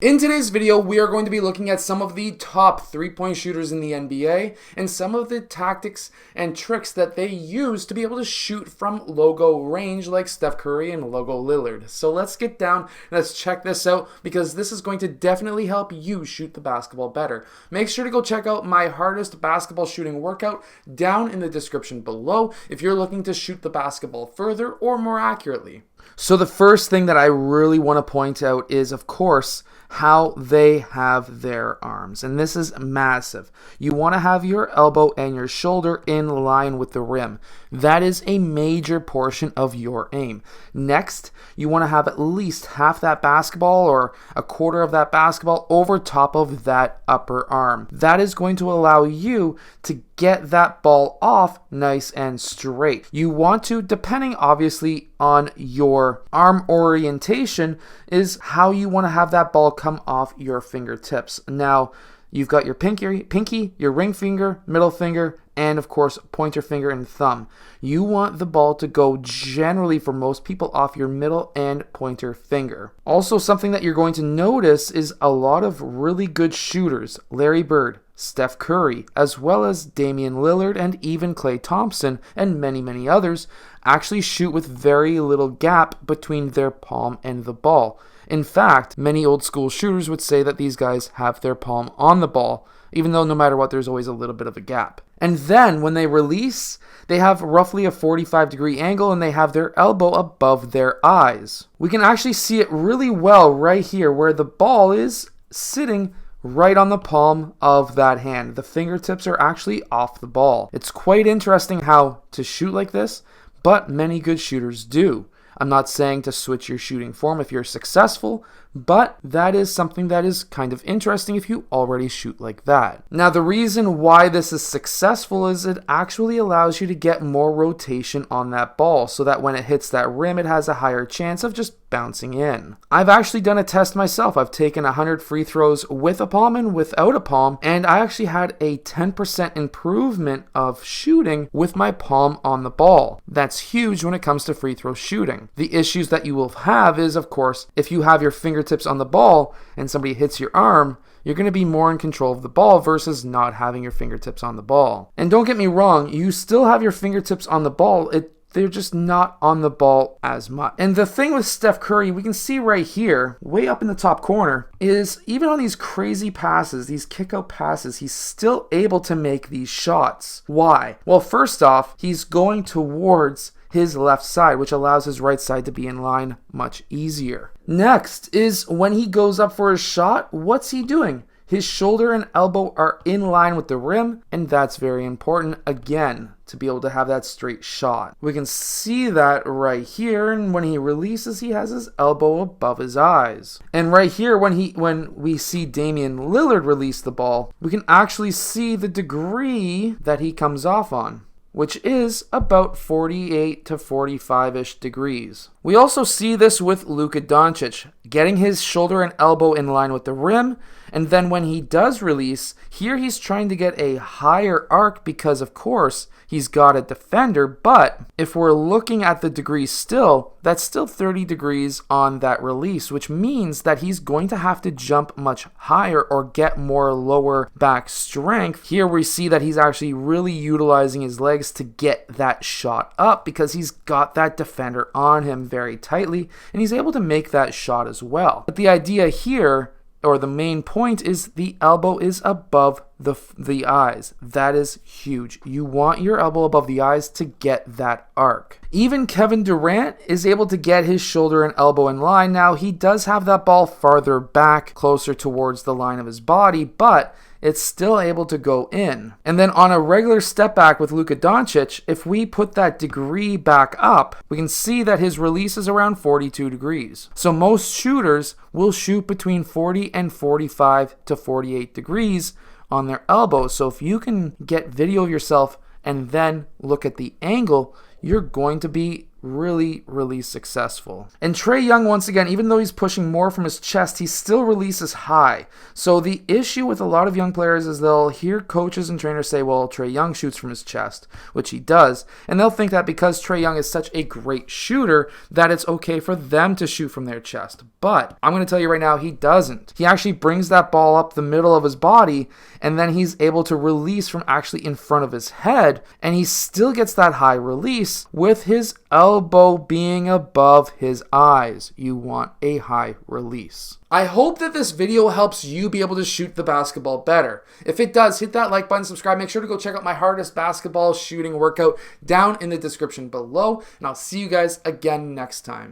In today's video, we are going to be looking at some of the top three-point shooters in the NBA and some of the tactics and tricks that they use to be able to shoot from logo range like Steph Curry and logo Lillard. So let's get down and let's check this out because this is going to definitely help you shoot the basketball better. Make sure to go check out my hardest basketball shooting workout down in the description below if you're looking to shoot the basketball further or more accurately. So the first thing that I really want to point out is, of course, how they have their arms. And this is massive. You want to have your elbow and your shoulder in line with the rim. That is a major portion of your aim. Next, you want to have at least half that basketball or a quarter of that basketball over top of that upper arm. That is going to allow you to get that ball off nice and straight. You want to, depending obviously on your arm orientation, is how you want to have that ball come off your fingertips. Now, you've got your pinky, your ring finger, middle finger, and of course pointer finger and thumb. You want the ball to go generally for most people off your middle and pointer finger. Also, something that you're going to notice is a lot of really good shooters, Larry Bird, Steph Curry, as well as Damian Lillard and even Klay Thompson and many others actually shoot with very little gap between their palm and the ball. In fact, many old school shooters would say that these guys have their palm on the ball, even though no matter what, there's always a little bit of a gap. And then when they release, they have roughly a 45-degree angle and they have their elbow above their eyes. We can actually see it really well right here where the ball is sitting right on the palm of that hand. The fingertips are actually off the ball. It's quite interesting how to shoot like this, but many good shooters do. I'm not saying to switch your shooting form if you're successful, but that is something that is kind of interesting if you already shoot like that. Now, the reason why this is successful is it actually allows you to get more rotation on that ball so that when it hits that rim, it has a higher chance of just bouncing in. I've actually done a test myself. I've taken 100 free throws with a palm and without a palm, and I actually had a 10% improvement of shooting with my palm on the ball. That's huge when it comes to free throw shooting. The issues that you will have is, of course, if you have your fingertips on the ball and somebody hits your arm, you're going to be more in control of the ball versus not having your fingertips on the ball. And don't get me wrong, you still have your fingertips on the ball. They're just not on the ball as much. And the thing with Steph Curry, we can see right here, way up in the top corner, is even on these crazy passes, these kick-out passes, he's still able to make these shots. Why? Well, first off, he's going towards his left side, which allows his right side to be in line much easier. Next is when he goes up for his shot, what's he doing? His shoulder and elbow are in line with the rim, and that's very important, again, to be able to have that straight shot. We can see that right here, and when he releases, he has his elbow above his eyes. And right here, when we see Damian Lillard release the ball, we can actually see the degree that he comes off on, which is about 48 to 45-ish degrees. We also see this with Luka Doncic, getting his shoulder and elbow in line with the rim, and then when he does release, here he's trying to get a higher arc because, of course, he's got a defender, but if we're looking at the degrees still, that's still 30 degrees on that release, which means that he's going to have to jump much higher or get more lower back strength. Here we see that he's actually really utilizing his legs to get that shot up because he's got that defender on him very tightly, and he's able to make that shot as well. But the idea here, or the main point, is the elbow is above the eyes. That is huge. You want your elbow above the eyes to get that arc. Even Kevin Durant is able to get his shoulder and elbow in line. Now, he does have that ball farther back, closer towards the line of his body, but it's still able to go in. And then on a regular step back with Luka Doncic, if we put that degree back up, we can see that his release is around 42 degrees. So most shooters will shoot between 40 and 45 to 48 degrees on their elbow. So if you can get video of yourself and then look at the angle, you're going to be really successful. And Trae Young, once again, even though he's pushing more from his chest, he still releases high. So the issue with a lot of young players is they'll hear coaches and trainers say, well, Trae Young shoots from his chest, which he does, and they'll think that because Trae Young is such a great shooter that it's okay for them to shoot from their chest. But I'm going to tell you right now, he doesn't. He actually brings that ball up the middle of his body, and then he's able to release from actually in front of his head, and he still gets that high release with his elbow being above his eyes. You want a high release. I hope that this video helps you be able to shoot the basketball better. If it does, hit that like button, subscribe. Make sure to go check out my hardest basketball shooting workout down in the description below, and I'll see you guys again next time.